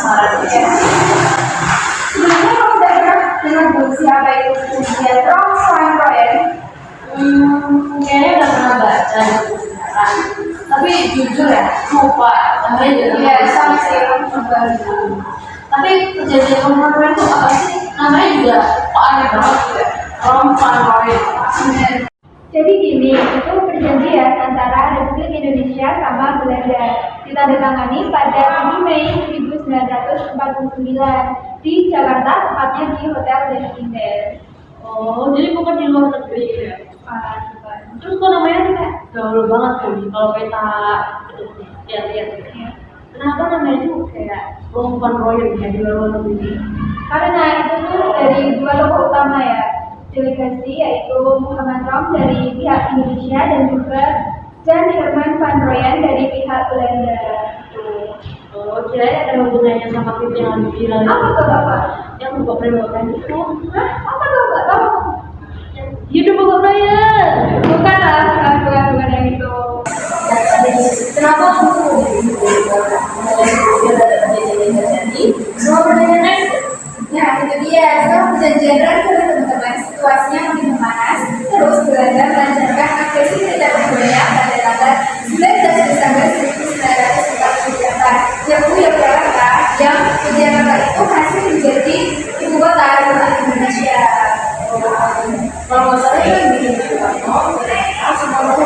penasaran ya. Sebenarnya kamu udah pernah dengar belum siapa itu perjanjian Rompang-Royen? Kayaknya udah pernah baca di buku sejarah. Tapi jujur ya, lupa. Namanya juga. Iya, sama sih aku juga. Tapi perjanjian Rompang-Royen itu apa sih? Namanya juga kok aneh banget ya. Rompang-Royen. Jadi gini, itu perjanjian antara Republik Indonesia sama Belanda ditandatangani pada 7 Mei 1949 di Jakarta, tepatnya di Hotel Den Indah. Oh, jadi bukan di luar negeri ya? Bukan. Terus kok namanya tuh kayak gaul banget tuh kalau kita lihat-lihat gitu. Kenapa namanya itu kayak Rompang-Royen ya di luar negeri? Karena itu tuh dari dua tokoh utama ya, delegasi yaitu Muhammad Rom dari pihak Indonesia dan juga Jan Herman van Royen dari pihak Belanda. Oh, kira ada hubungannya sama film yang lagi viral Apa tuh Bapak? yang Bapak Bryan itu? Hah? Apa tuh Bapak? Tahu? Hidup Bapak Bryan. Bukan lah, bukan yang itu. Kenapa aku jadi semua pertanyaannya? Nah, itu dia. Setelah perjanjian berakhir teman-teman, situasinya makin memanas. Terus Belanda melancarkan agresi tidak berbahaya pada tanggal 19 Desember 1948. Yogyakarta, yang Yogyakarta itu masih menjadi ibu kota Republik Indonesia. Kalau nggak salah itu yang bikin Soekarno, semua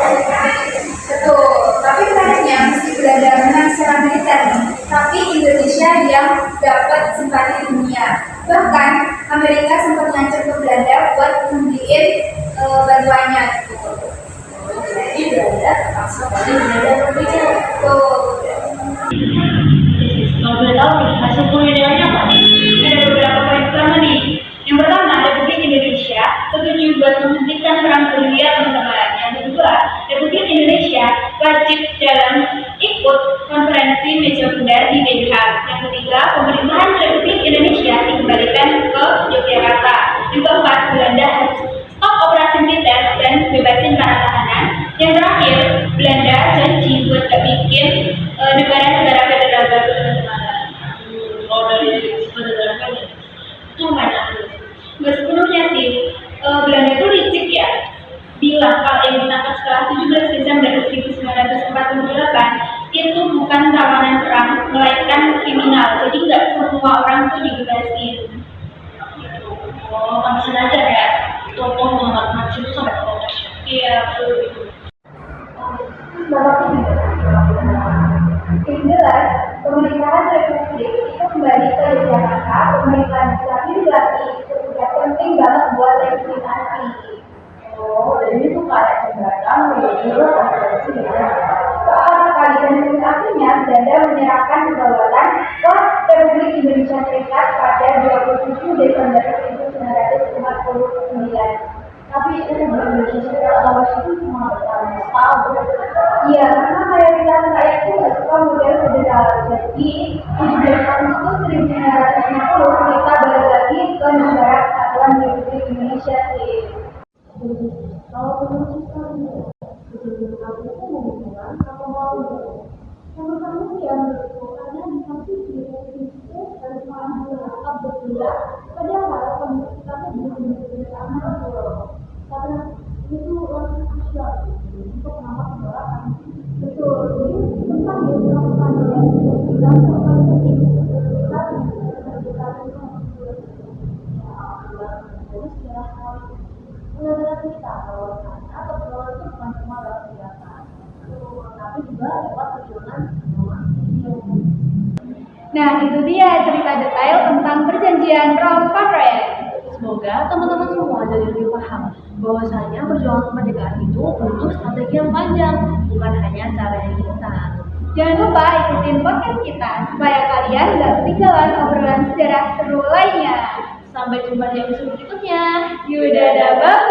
Betul, tapi menariknya meski Belanda menang secara militer, tapi Indonesia yang dapat simpati dunia. Bahkan Amerika sempat ngancam ke Belanda buat menghentikan bantuannya. jadi Belanda terpaksa balik Belanda berpikir. Kalau boleh tahu nih, hasil penelitiannya apa? Ada beberapa poin pertama nih. Yang pertama, Republik Indonesia setuju buat menghentikan perang dunia teman-teman. Yang kedua, Republik Indonesia wajib dalam ikut konferensi meja bundar di Den Haag. Yang ketiga, pemerintahan Republik Indonesia dikembalikan ke Yogyakarta. Yang keempat, Belanda harus stop operasi militer dan bebasin para tahanan. Yang terakhir, Belanda janji buat gak bikin negara-negara federal baru teman-teman. Kalau dari berdasarkan Itu banyak. Nggak sepenuhnya sih. Belanda itu licik ya. Bilang kalau yang ditangkap setelah 17 Desember 1948 itu bukan tawanan perang, melainkan kriminal. Jadi nggak semua orang itu dibebasin. oh, langsung aja ya, tokoh Muhammad Mansur sampai protes. Iya, betul. Yang jelas, pemerintahan Republik itu kembali ke Jakarta. Pemerintahan Islam berarti itu sudah penting banget buat legitimasi. Oh, jadi itu kayak jembatan menuju konferensi ya. Soal sekali dan artinya Belanda menyerahkan kedaulatan ke Republik Indonesia Serikat pada 27 Desember 1949. Tapi itu Indonesia Serikat awal itu cuma bertahan setahun. Iya, karena mayoritas rakyat itu nggak suka model federal. Jadi 17 Agustus 1950 kita balik lagi ke negara kesatuan Republik Indonesia sih. Kalau menurut kami, kejadian kami itu menunjukkan apa mau Yang pertama sih ya menurutku, karena di satu sisi itu harus menganggap berbeda, padahal komunitasnya belum benar-benar aman gitu loh. Karena itu langkah krusial untuk menambah kedaulatan. Betul, jadi tentang yang dilakukan oleh bilang yang paling penting kita Terus secara hal benar-benar kita bahwasannya atau bahwa itu bukan cuma lewat senjata, tapi juga lewat perjuangan Nah, itu dia cerita detail tentang perjanjian Rompang-Royen. Semoga teman-teman semua jadi lebih paham bahwasanya perjuangan kemerdekaan itu butuh strategi yang panjang, bukan hanya cara yang instan. Jangan lupa ikutin podcast kita supaya kalian gak ketinggalan obrolan sejarah seru lainnya. Sampai jumpa di episode berikutnya. Yaudah, bye.